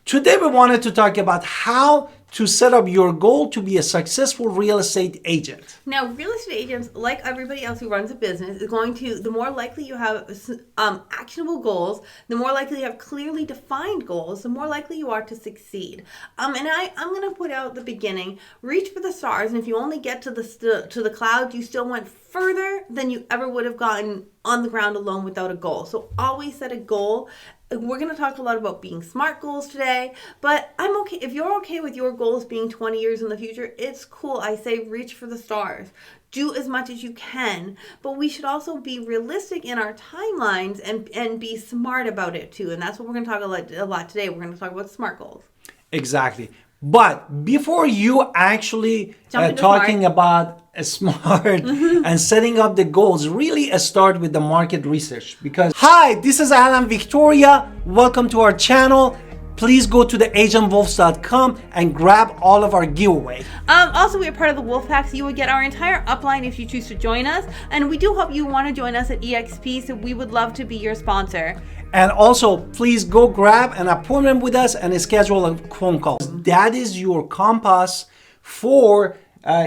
Today we wanted to talk about how to set up your goal to be a successful real estate agent. Now, real estate agents, like everybody else who runs a business, is going to, the more likely you have actionable goals, the more likely you have clearly defined goals, the more likely you are to succeed. I'm going to put out the beginning, reach for the stars, and if you only get to the clouds, you still went further than you ever would have gotten on the ground alone without a goal. So always set a goal. We're going to talk a lot about being smart goals today, but I'm okay. If you're okay with your goals being 20 years in the future, it's cool. I say reach for the stars. Do as much as you can, but we should also be realistic in our timelines and be smart about it too. And that's what we're going to talk a lot today. We're going to talk about SMART goals. Exactly. But before you actually talking about a smart and setting up the goals, really start with the market research. Because hi, this is Alan Victoria. Welcome to our channel. Please go to theagentwolves.com and grab all of our giveaway. Also, we are part of the Wolf Pack, so you would get our entire upline if you choose to join us. And we do hope you want to join us at EXP, so we would love to be your sponsor. And also, please go grab an appointment with us and schedule a phone call. That is your compass for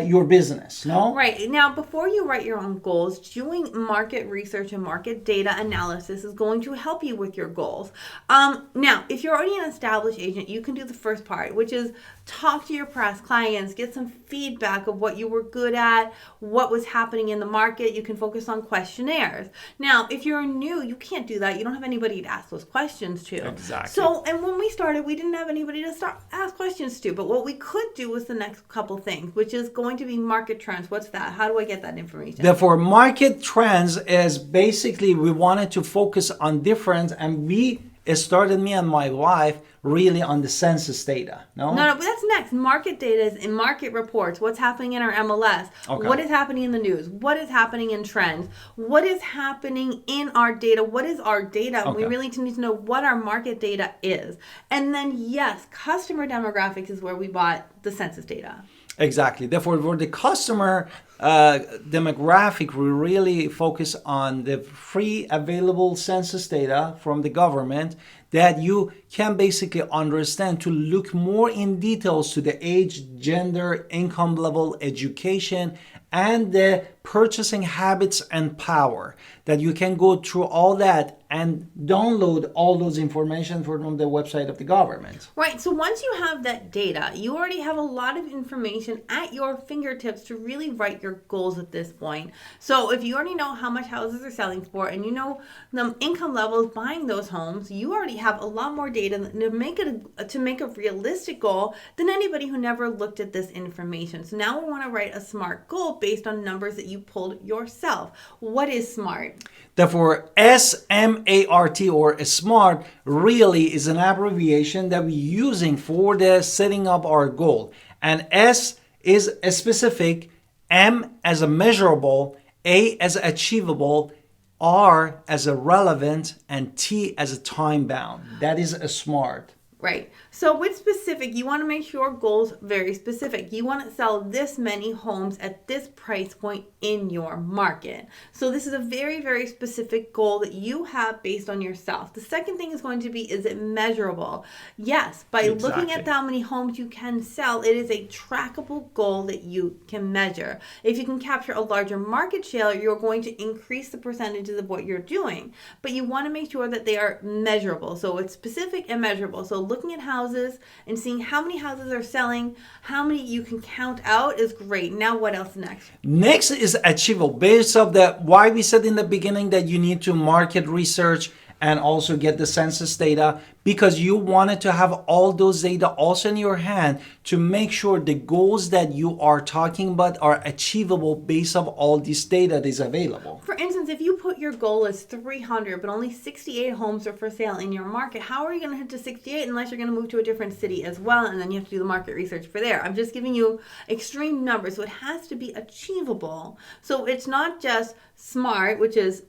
your business, no? Right. Now, before you write your own goals, doing market research and market data analysis is going to help you with your goals. Now, if you're already an established agent, you can do the first part, which is talk to your past clients, get some feedback of what you were good at, what was happening in the market. You can focus on questionnaires. Now, if you're new, you can't do that. You don't have anybody to ask those questions to. Exactly. So, and when we started, we didn't have anybody to ask questions to. But what we could do was the next couple things, which is going to be market trends. What's that? How do I get that information? Therefore, market trends is basically we wanted to focus on difference, and we started, me and my wife, really on the census data. No, but that's next. Market data is in market reports. What's happening in our MLS? Okay. What is happening in the news? What is happening in trends? What is happening in our data? What is our data? Okay. We really need to know what our market data is. And then, yes, customer demographics is where we bought the census data. Exactly. Therefore, for the customer demographic, we really focus on the free available census data from the government that you can basically understand to look more in details to the age, gender, income level, education, and the purchasing habits and power, that you can go through all that and download all those information from the website of the government. Right. So once you have that data, you already have a lot of information at your fingertips to really write your goals at this point. So if you already know how much houses are selling for and you know the income levels buying those homes, you already have a lot more data to make a realistic goal than anybody who never looked at this information. So now we want to write a SMART goal based on numbers that you pulled yourself. What is SMART? Therefore, SMART or SMART really is an abbreviation that we're using for the setting up our goal. And S is a specific, M as a measurable, A as achievable, R as a relevant, and T as a time bound. That is a SMART. Right. So with specific, you want to make sure your goals very specific. You want to sell this many homes at this price point in your market. So this is a very, very specific goal that you have based on yourself. The second thing is going to be, is it measurable? Yes. By looking at how many homes you can sell, it is a trackable goal that you can measure. If you can capture a larger market share, you're going to increase the percentages of what you're doing. But you want to make sure that they are measurable. So it's specific and measurable. So looking at houses and seeing how many houses are selling, how many you can count out is great. Now what else next? Next is achievable. Based on why we said in the beginning that you need to market research and also get the census data, because you wanted to have all those data also in your hand to make sure the goals that you are talking about are achievable based on all this data that is available. For instance, if you put your goal as 300, but only 68 homes are for sale in your market, how are you going to hit to 68 unless you're going to move to a different city as well, and then you have to do the market research for there? I'm just giving you extreme numbers, so it has to be achievable. So it's not just SMART, which is,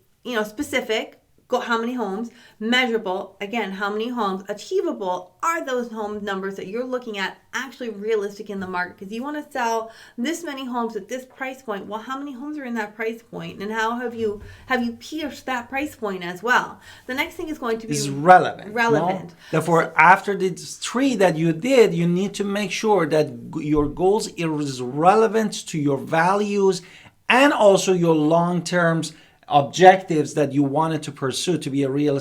specific, how many homes, measurable, again, how many homes, achievable, are those home numbers that you're looking at actually realistic in the market? Because you want to sell this many homes at this price point. Well, how many homes are in that price point, and how have you pierced that price point as well? The next thing is going to be relevant. No? Therefore, after the 3 that you did, you need to make sure that your goals is relevant to your values and also your long-term objectives that you wanted to pursue to be a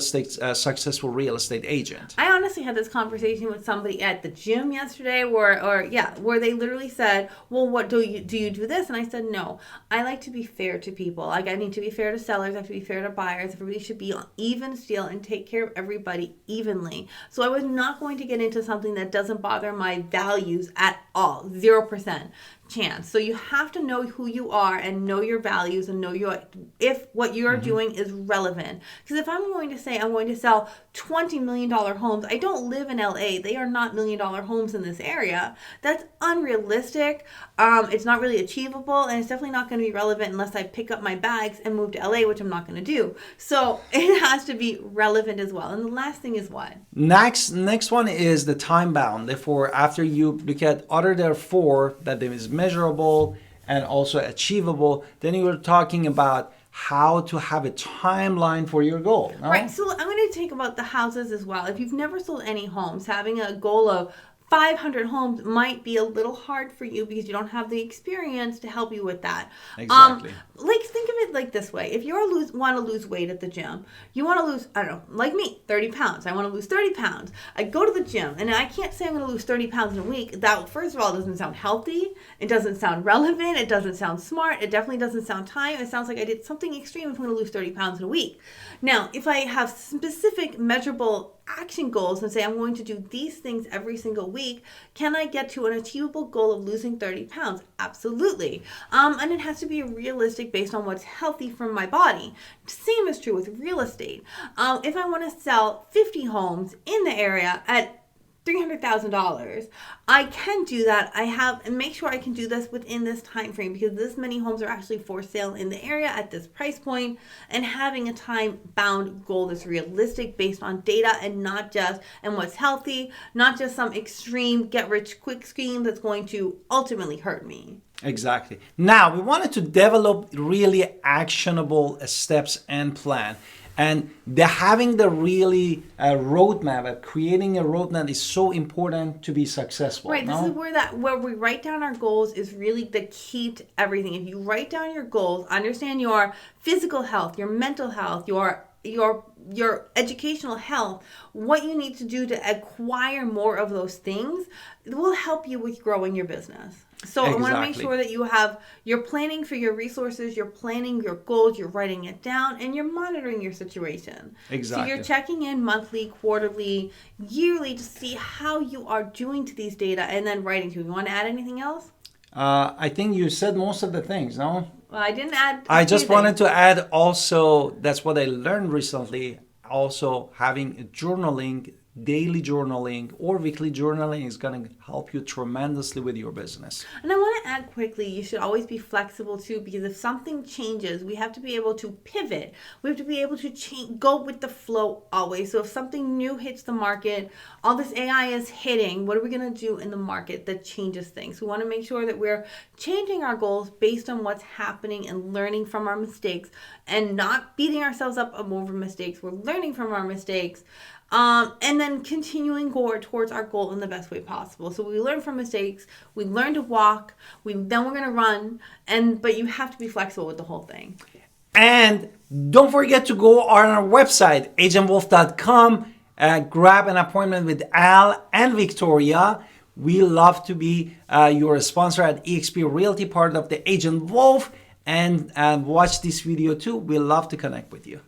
successful real estate agent. I honestly had this conversation with somebody at the gym yesterday where they literally said, well, what do you do this? And I said, no, I like to be fair to people. Like, I need to be fair to sellers. I have to be fair to buyers. Everybody should be on even steel and take care of everybody evenly. So I was not going to get into something that doesn't bother my values at all. 0% chance. So you have to know who you are and know your values and know if what you're doing is relevant. Because if I'm going to say I'm going to sell $20 million homes, I don't live in LA. They are not $1 million homes in this area. That's unrealistic. It's not really achievable, and it's definitely not going to be relevant unless I pick up my bags and move to LA, which I'm not going to do. So it has to be relevant as well. And the last thing is what? Next one is the time bound. Therefore, after you look at there are 4 that there is measurable and also achievable, then you were talking about how to have a timeline for your goal. No? Right. So I'm going to take about the houses as well. If you've never sold any homes, having a goal of 500 homes might be a little hard for you because you don't have the experience to help you with that. Exactly. Like, think of it like this way. If you want to lose weight at the gym, you want to lose, I don't know, like me, 30 pounds. I want to lose 30 pounds. I go to the gym, and I can't say I'm going to lose 30 pounds in a week. That, first of all, doesn't sound healthy. It doesn't sound relevant. It doesn't sound smart. It definitely doesn't sound time. It sounds like I did something extreme if I'm going to lose 30 pounds in a week. Now, if I have specific measurable action goals and say I'm going to do these things every single week, can I get to an achievable goal of losing 30 pounds? Absolutely. And it has to be realistic based on what's healthy for my body. Same is true with real estate. If I want to sell 50 homes in the area at $300,000, I can do that. And make sure I can do this within this time frame, because this many homes are actually for sale in the area at this price point, and having a time bound goal that's realistic based on data and what's healthy, not just some extreme get rich quick scheme that's going to ultimately hurt me. Exactly. Now, we wanted to develop really actionable steps and plan. And having the really roadmap, creating a roadmap is so important to be successful. Right. No? This is where we write down our goals is really the key to everything. If you write down your goals, understand your physical health, your mental health, your educational health, what you need to do to acquire more of those things, it will help you with growing your business. So I want to make sure that you're planning for your resources, you're planning your goals, you're writing it down, and you're monitoring your situation. Exactly. So you're checking in monthly, quarterly, yearly to see how you are doing to these data, and then writing to them. You want to add anything else? I think you said most of the things, no? Well, I didn't add. I just wanted to add also, that's what I learned recently, also having journaling, daily journaling or weekly journaling is going to help you tremendously with your business. And I want to add quickly, you should always be flexible too, because if something changes, we have to be able to pivot. We have to be able to go with the flow always. So if something new hits the market, all this AI is hitting, what are we going to do in the market that changes things? We want to make sure that we're changing our goals based on what's happening and learning from our mistakes, and not beating ourselves up over mistakes. We're learning from our mistakes. And then continuing towards our goal in the best way possible. So we learn from mistakes, we learn to walk, then we're going to run, but you have to be flexible with the whole thing. And don't forget to go on our website, agentwolf.com, grab an appointment with Al and Victoria. We love to be your sponsor at eXp Realty, part of the Agent Wolf, and watch this video too. We love to connect with you.